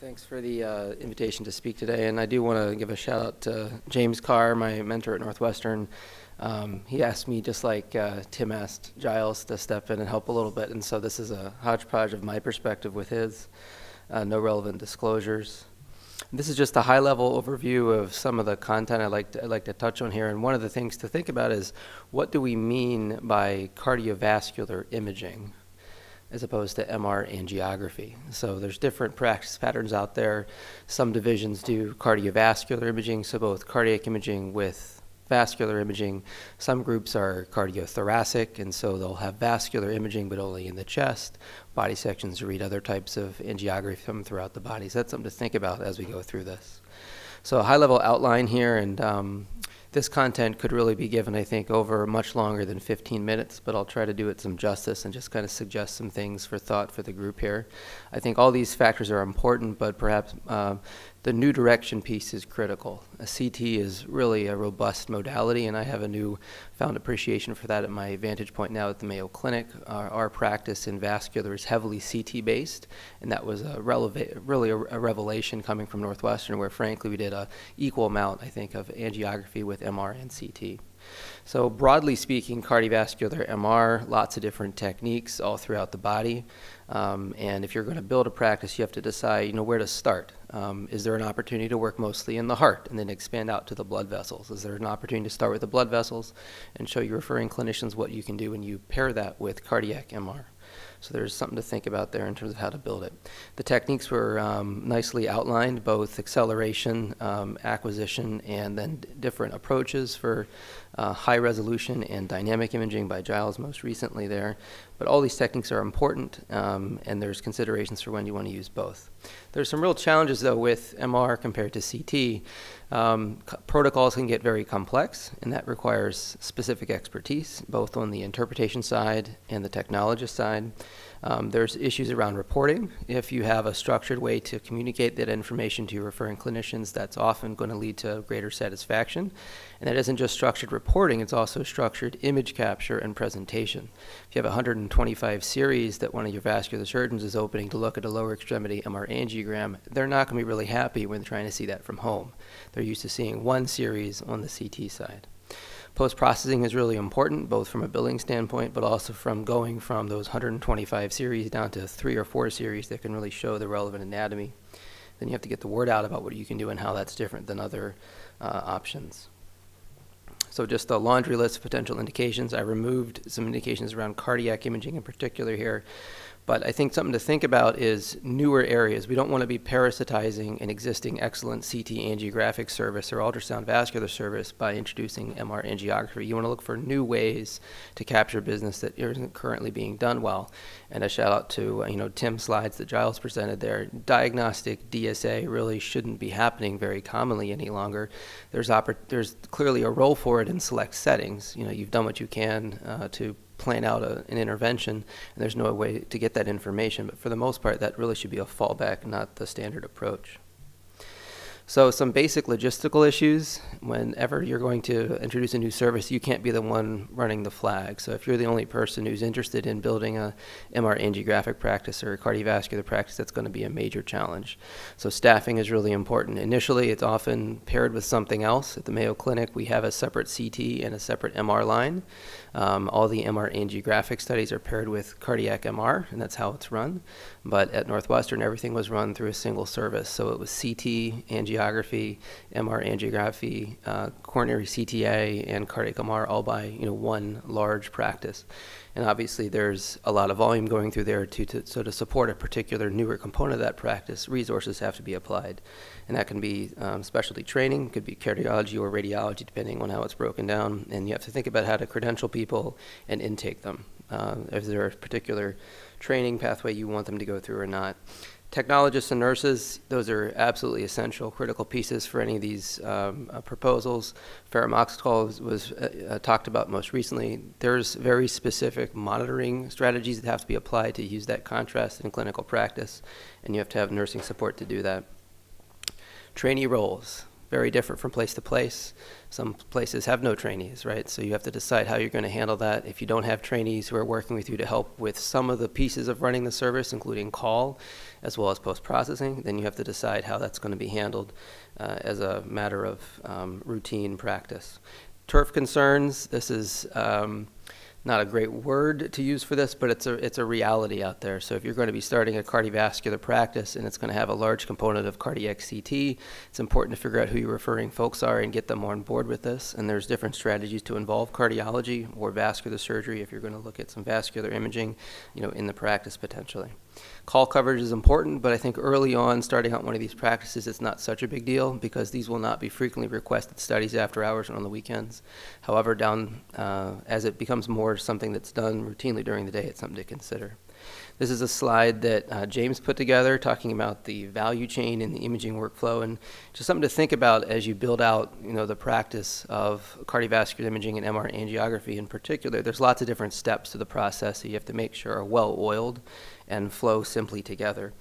Thanks for the invitation to speak today, and I do want to give a shout out to James Carr, my mentor at Northwestern. He asked me, just like Tim asked Giles, to step in and help a little bit, and so this is a hodgepodge of my perspective with his, no relevant disclosures. This is just a high-level overview of some of the content I'd like to touch on here, and one of the things to think about is, what do we mean by cardiovascular imaging as opposed to MR angiography? So there's different practice patterns out there. Some divisions do cardiovascular imaging, so both cardiac imaging with vascular imaging. Some groups are cardiothoracic, and so they'll have vascular imaging but only in the chest. Body sections read other types of angiography from throughout the body. So that's something to think about as we go through this. So a high-level outline here, and this content could really be given, I think, over much longer than 15 minutes, but I'll try to do it some justice and just kind of suggest some things for thought for the group here. I think all these factors are important, but perhaps the new direction piece is critical. A CT is really a robust modality, and I have a newfound appreciation for that at my vantage point now at the Mayo Clinic. Our practice in vascular is heavily CT-based, and that was really a revelation coming from Northwestern, where frankly we did an equal amount, I think, of angiography with MR and CT. So broadly speaking, cardiovascular MR, lots of different techniques all throughout the body. And if you're going to build a practice, you have to decide, where to start. Is there an opportunity to work mostly in the heart and then expand out to the blood vessels? Is there an opportunity to start with the blood vessels and show your referring clinicians what you can do when you pair that with cardiac MR? So there's something to think about there in terms of how to build it. The techniques were nicely outlined, both acceleration, acquisition, and then different approaches for high resolution and dynamic imaging by Giles most recently there. But all these techniques are important, and there's considerations for when you want to use both. There's some real challenges, though, with MR compared to CT. Protocols can get very complex, and that requires specific expertise, both on the interpretation side and the technologist side. There's issues around reporting. If you have a structured way to communicate that information to your referring clinicians, that's often going to lead to greater satisfaction. And that isn't just structured reporting, it's also structured image capture and presentation. If you have a 125 series that one of your vascular surgeons is opening to look at a lower extremity MR angiogram, they're not going to be really happy when they're trying to see that from home. They're used to seeing one series on the CT side. Post-processing is really important, both from a billing standpoint, but also from going from those 125 series down to 3 or 4 series that can really show the relevant anatomy. Then you have to get the word out about what you can do and how that's different than other options. So just a laundry list of potential indications. I removed some indications around cardiac imaging in particular here. But I think something to think about is newer areas. We don't want to be parasitizing an existing excellent CT angiographic service or ultrasound vascular service by introducing MR angiography. You want to look for new ways to capture business that isn't currently being done well. And a shout out to Tim's slides that Giles presented there. Diagnostic DSA really shouldn't be happening very commonly any longer. There's clearly a role for it in select settings. You've done what you can to plan out an intervention, and there's no way to get that information. But for the most part, that really should be a fallback, not the standard approach. So some basic logistical issues. Whenever you're going to introduce a new service, you can't be the one running the flag. So if you're the only person who's interested in building a MR angiographic practice or a cardiovascular practice, that's going to be a major challenge. So staffing is really important. Initially, it's often paired with something else. At the Mayo Clinic, we have a separate CT and a separate MR line. All the MR angiographic studies are paired with cardiac MR, and that's how it's run. But at Northwestern, everything was run through a single service. So it was CT, angiography, MR angiography, coronary CTA, and cardiac MR, all by one large practice. And obviously, there's a lot of volume going through there so to support a particular newer component of that practice, resources have to be applied. And that can be specialty training, could be cardiology or radiology, depending on how it's broken down. And you have to think about how to credential people and intake them. If there's a particular training pathway you want them to go through or not. Technologists and nurses, those are absolutely essential, critical pieces for any of these proposals. Ferrum oxetol was talked about most recently. There's very specific monitoring strategies that have to be applied to use that contrast in clinical practice, and you have to have nursing support to do that. Trainee roles. very different from place to place. Some places have no trainees, right? So you have to decide how you're going to handle that. If you don't have trainees who are working with you to help with some of the pieces of running the service, including call, as well as post-processing, then you have to decide how that's going to be handled as a matter of routine practice. Turf concerns, this is not a great word to use for this, but it's a reality out there. So if you're going to be starting a cardiovascular practice and it's going to have a large component of cardiac CT, it's important to figure out who your referring folks are and get them on board with this. And there's different strategies to involve cardiology or vascular surgery if you're going to look at some vascular imaging, in the practice potentially. Call coverage is important, but I think early on, starting out one of these practices, it's not such a big deal because these will not be frequently requested studies after hours and on the weekends. However, as it becomes more something that's done routinely during the day, it's something to consider. This is a slide that James put together talking about the value chain in the imaging workflow, and just something to think about as you build out the practice of cardiovascular imaging and MR angiography in particular. There's lots of different steps to the process that you have to make sure are well oiled and flow simply together.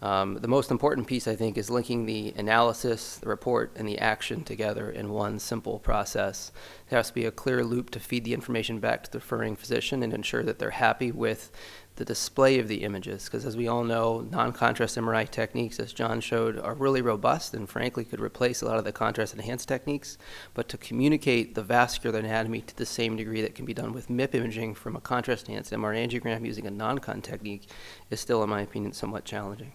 The most important piece, I think, is linking the analysis, the report, and the action together in one simple process. There has to be a clear loop to feed the information back to the referring physician and ensure that they're happy with the display of the images, because as we all know, non-contrast MRI techniques, as John showed, are really robust and frankly could replace a lot of the contrast-enhanced techniques, but to communicate the vascular anatomy to the same degree that can be done with MIP imaging from a contrast-enhanced MR angiogram using a non-con technique is still, in my opinion, somewhat challenging.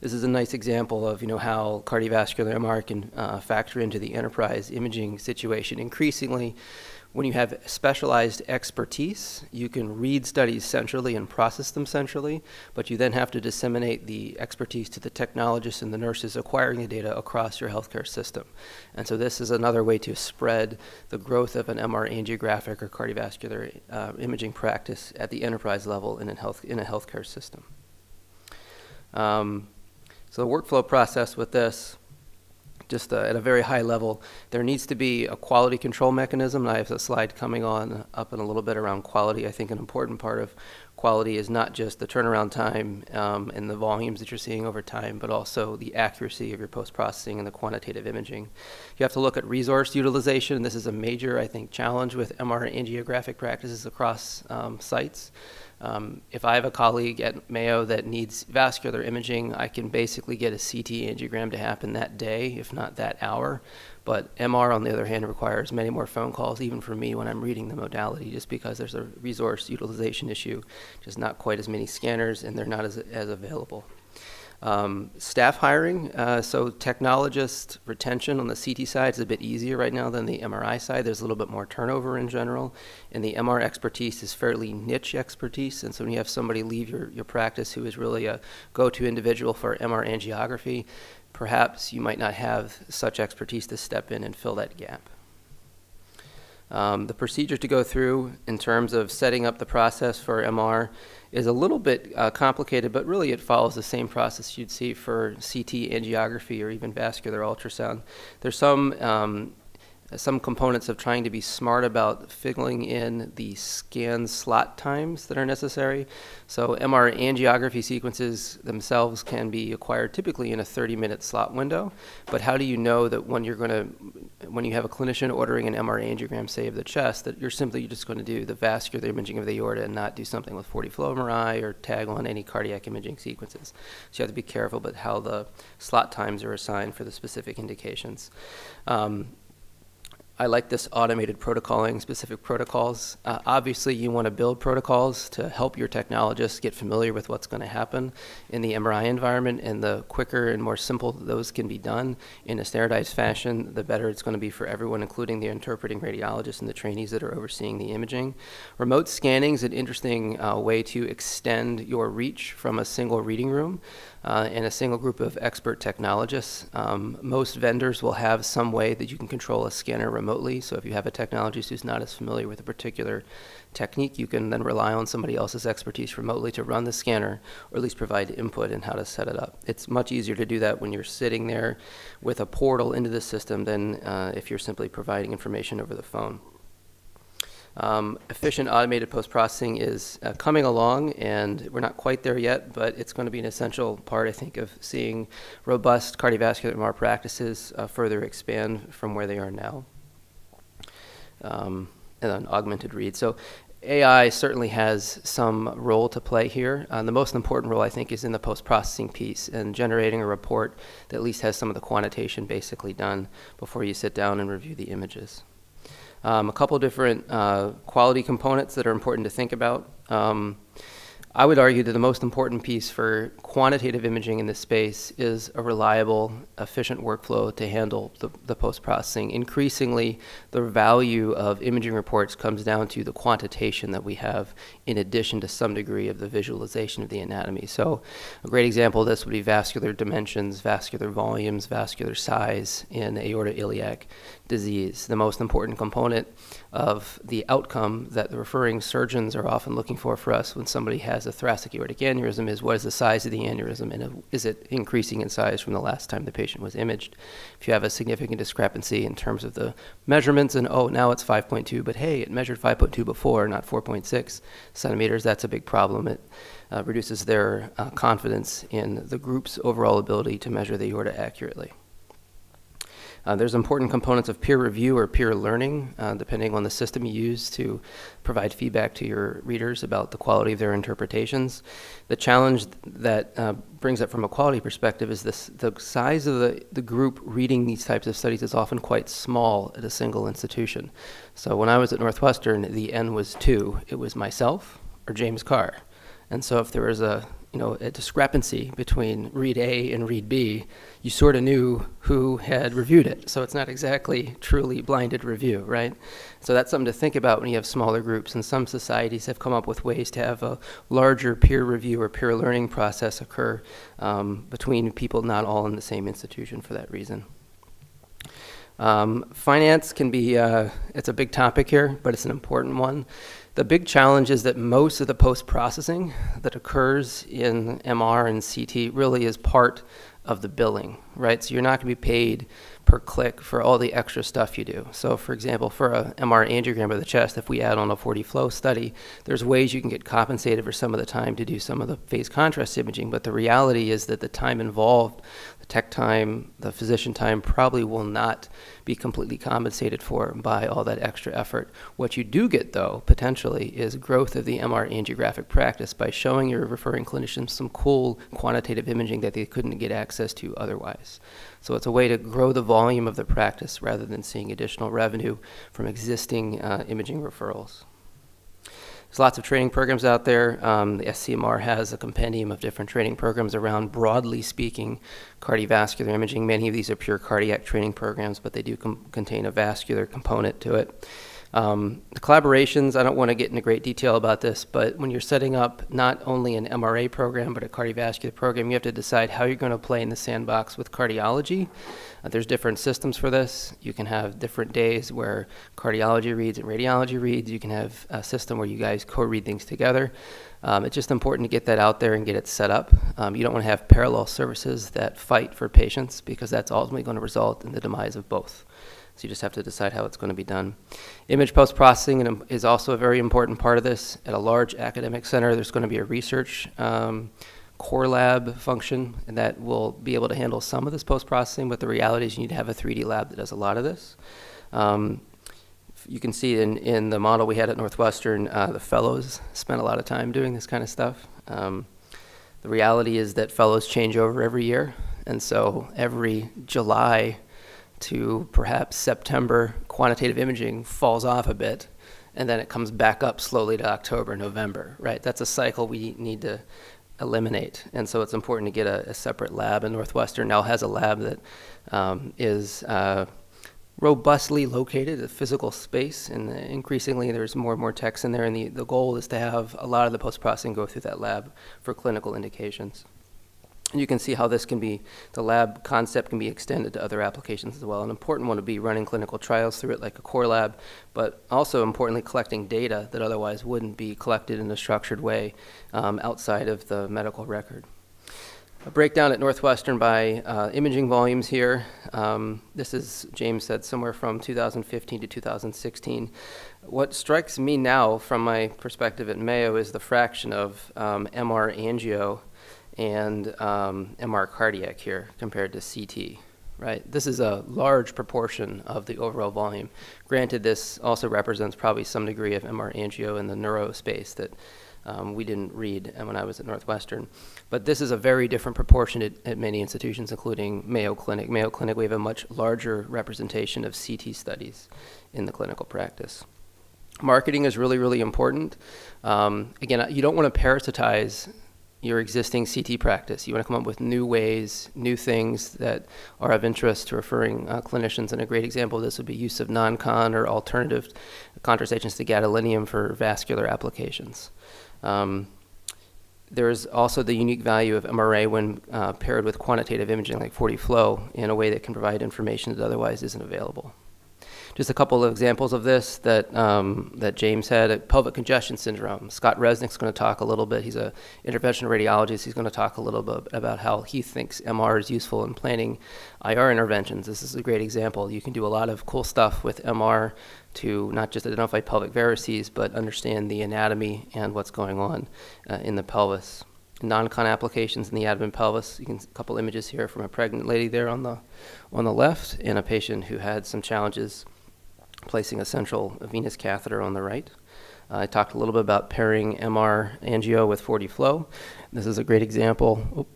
This is a nice example of how cardiovascular MR can factor into the enterprise imaging situation. Increasingly, when you have specialized expertise, you can read studies centrally and process them centrally, but you then have to disseminate the expertise to the technologists and the nurses acquiring the data across your healthcare system. And so this is another way to spread the growth of an MR angiographic or cardiovascular imaging practice at the enterprise level in a healthcare system. So the workflow process with this, just at a very high level, there needs to be a quality control mechanism. And I have a slide coming on up in a little bit around quality. I think an important part of quality is not just the turnaround time and the volumes that you're seeing over time, but also the accuracy of your post-processing and the quantitative imaging. You have to look at resource utilization. This is a major, I think, challenge with MR angiographic practices across sites. If I have a colleague at Mayo that needs vascular imaging, I can basically get a CT angiogram to happen that day, if not that hour. But MR, on the other hand, requires many more phone calls, even for me when I'm reading the modality, just because there's a resource utilization issue, just not quite as many scanners, and they're not as available. Staff hiring, so technologist retention on the CT side is a bit easier right now than the MRI side. There's a little bit more turnover in general, and the MR expertise is fairly niche expertise, and so when you have somebody leave your practice who is really a go-to individual for MR angiography, perhaps you might not have such expertise to step in and fill that gap. The procedure to go through in terms of setting up the process for MR is a little bit complicated, but really it follows the same process you'd see for CT angiography or even vascular ultrasound. There's some components of trying to be smart about filling in the scan slot times that are necessary. So MR angiography sequences themselves can be acquired typically in a 30-minute slot window, but how do you know that when you have a clinician ordering an MR angiogram, say of the chest, that you're simply just going to do the vascular imaging of the aorta and not do something with 40 flow MRI or tag on any cardiac imaging sequences. So you have to be careful about how the slot times are assigned for the specific indications. I like this automated protocoling, specific protocols. Obviously, you want to build protocols to help your technologists get familiar with what's going to happen in the MRI environment, and the quicker and more simple those can be done in a standardized fashion, the better it's going to be for everyone, including the interpreting radiologists and the trainees that are overseeing the imaging. Remote scanning is an interesting way to extend your reach from a single reading room and a single group of expert technologists. Most vendors will have some way that you can control a scanner remotely. So if you have a technologist who's not as familiar with a particular technique, you can then rely on somebody else's expertise remotely to run the scanner, or at least provide input in how to set it up. It's much easier to do that when you're sitting there with a portal into the system than if you're simply providing information over the phone. Efficient automated post-processing is coming along, and we're not quite there yet, but it's going to be an essential part, I think, of seeing robust cardiovascular MR practices further expand from where they are now. And then augmented read. So AI certainly has some role to play here. The most important role, I think, is in the post-processing piece and generating a report that at least has some of the quantitation basically done before you sit down and review the images. A couple different quality components that are important to think about. I would argue that the most important piece for quantitative imaging in this space is a reliable, efficient workflow to handle the post-processing. Increasingly, the value of imaging reports comes down to the quantitation that we have in addition to some degree of the visualization of the anatomy. So a great example of this would be vascular dimensions, vascular volumes, vascular size in aortoiliac disease. The most important component of the outcome that the referring surgeons are often looking for us when somebody has a thoracic aortic aneurysm is what is the size of the aneurysm, and is it increasing in size from the last time the patient was imaged. If you have a significant discrepancy in terms of the measurements and, oh, now it's 5.2, but hey, it measured 5.2 before, not 4.6 centimeters, that's a big problem. It reduces their confidence in the group's overall ability to measure the aorta accurately. There's important components of peer review or peer learning, depending on the system you use to provide feedback to your readers about the quality of their interpretations. The challenge that brings up from a quality perspective is the size of the group reading these types of studies is often quite small at a single institution. So when I was at Northwestern, the N was 2. It was myself or James Carr. And so if there was a discrepancy between read A and read B, you sort of knew who had reviewed it. So it's not exactly truly blinded review, right? So that's something to think about when you have smaller groups. And some societies have come up with ways to have a larger peer review or peer learning process occur between people not all in the same institution for that reason. Finance can be, it's a big topic here, but it's an important one. The big challenge is that most of the post-processing that occurs in MR and CT really is part of the billing, right? So you're not going to be paid per click for all the extra stuff you do. So for example, for a MR angiogram of the chest, if we add on a 40 flow study, there's ways you can get compensated for some of the time to do some of the phase contrast imaging, but the reality is that the time involved, the tech time, the physician time probably will not be completely compensated for by all that extra effort. What you do get, though, potentially, is growth of the MR angiographic practice by showing your referring clinicians some cool quantitative imaging that they couldn't get access to otherwise. So it's a way to grow the volume of the practice rather than seeing additional revenue from existing imaging referrals. There's lots of training programs out there. The SMRA has a compendium of different training programs around, broadly speaking, cardiovascular imaging. Many of these are pure cardiac training programs, but they do contain a vascular component to it. The collaborations, I don't want to get into great detail about this, but when you're setting up not only an MRA program, but a cardiovascular program, you have to decide how you're going to play in the sandbox with cardiology. There's different systems for this. You can have different days where cardiology reads and radiology reads. You can have a system where you guys co-read things together. It's just important to get that out there and get it set up. You don't want to have parallel services that fight for patients, because that's ultimately going to result in the demise of both. So you just have to decide how it's going to be done. Image post-processing is also a very important part of this. At a large academic center, there's going to be a research core lab function, and that will be able to handle some of this post-processing, but the reality is you need to have a 3D lab that does a lot of this. You can see in the model we had at Northwestern, the fellows spent a lot of time doing this kind of stuff. The reality is that fellows change over every year, and so every July to perhaps September, quantitative imaging falls off a bit, and then it comes back up slowly to October, November, right? That's a cycle we need to eliminate, and so it's important to get a separate lab. And Northwestern now has a lab that is robustly located, a physical space, and increasingly there's more and more techs in there, and the goal is to have a lot of the post-processing go through that lab for clinical indications. And you can see how this can be, the lab concept can be extended to other applications as well. An important one would be running clinical trials through it like a core lab, but also importantly collecting data that otherwise wouldn't be collected in a structured way outside of the medical record. A breakdown at Northwestern by imaging volumes here. This is, James said, somewhere from 2015 to 2016. What strikes me now from my perspective at Mayo is the fraction of MR angio and MR cardiac here compared to CT. Right? This is a large proportion of the overall volume. Granted, this also represents probably some degree of MR angio in the neuro space that we didn't read when I was at Northwestern. But this is a very different proportion at many institutions, including Mayo Clinic. Mayo Clinic, we have a much larger representation of CT studies in the clinical practice. Marketing is really, really important. Again, you don't want to parasitize your existing CT practice. You want to come up with new ways, new things that are of interest to referring clinicians. And a great example of this would be use of non-con or alternative contrastations to gadolinium for vascular applications. There's also the unique value of MRA when paired with quantitative imaging like 4D flow in a way that can provide information that otherwise isn't available. Just a couple of examples of this that, that James had. Pelvic congestion syndrome. Scott Resnick's going to talk a little bit. He's an interventional radiologist. He's going to talk a little bit about how he thinks MR is useful in planning IR interventions. This is a great example. You can do a lot of cool stuff with MR to not just identify pelvic varices, but understand the anatomy and what's going on in the pelvis. Non-con applications in the abdomen pelvis. You can see a couple images here from a pregnant lady there on the left, and a patient who had some challenges placing a central venous catheter on the right. I talked a little bit about pairing MR angio with 4D flow. This is a great example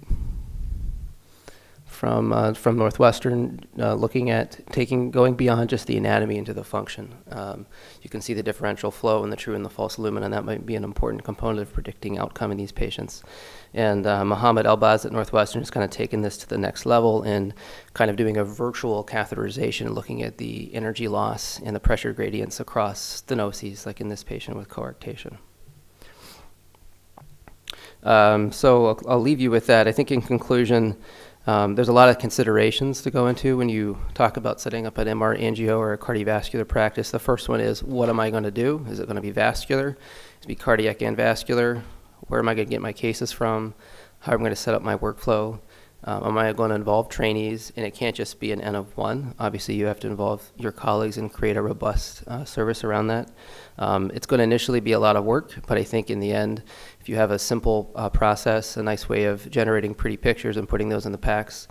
from Northwestern, looking at going beyond just the anatomy into the function. You can see the differential flow and the true and the false lumen, and that might be an important component of predicting outcome in these patients. And Mohammed Elbaz at Northwestern has kind of taken this to the next level and kind of doing a virtual catheterization, looking at the energy loss and the pressure gradients across stenoses, like in this patient with coarctation. So I'll leave you with that. I think in conclusion, there's a lot of considerations to go into when you talk about setting up an MR angio or a cardiovascular practice. The first one is, what am I going to do? Is it going to be vascular? Is it be cardiac and vascular? Where am I going to get my cases from? How am I going to set up my workflow? Am I going to involve trainees? And it can't just be an N of one. Obviously, you have to involve your colleagues and create a robust service around that. It's going to initially be a lot of work, but I think in the end, if you have a simple process, a nice way of generating pretty pictures and putting those in the packs,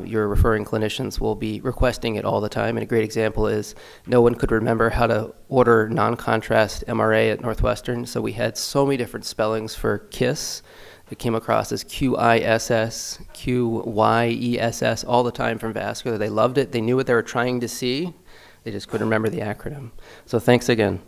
your referring clinicians will be requesting it all the time. And a great example is no one could remember how to order non-contrast MRA at Northwestern, so we had so many different spellings for KISS. It came across as QISS, QYESS all the time from vascular. They loved it. They knew what they were trying to see. They just couldn't remember the acronym. So thanks again.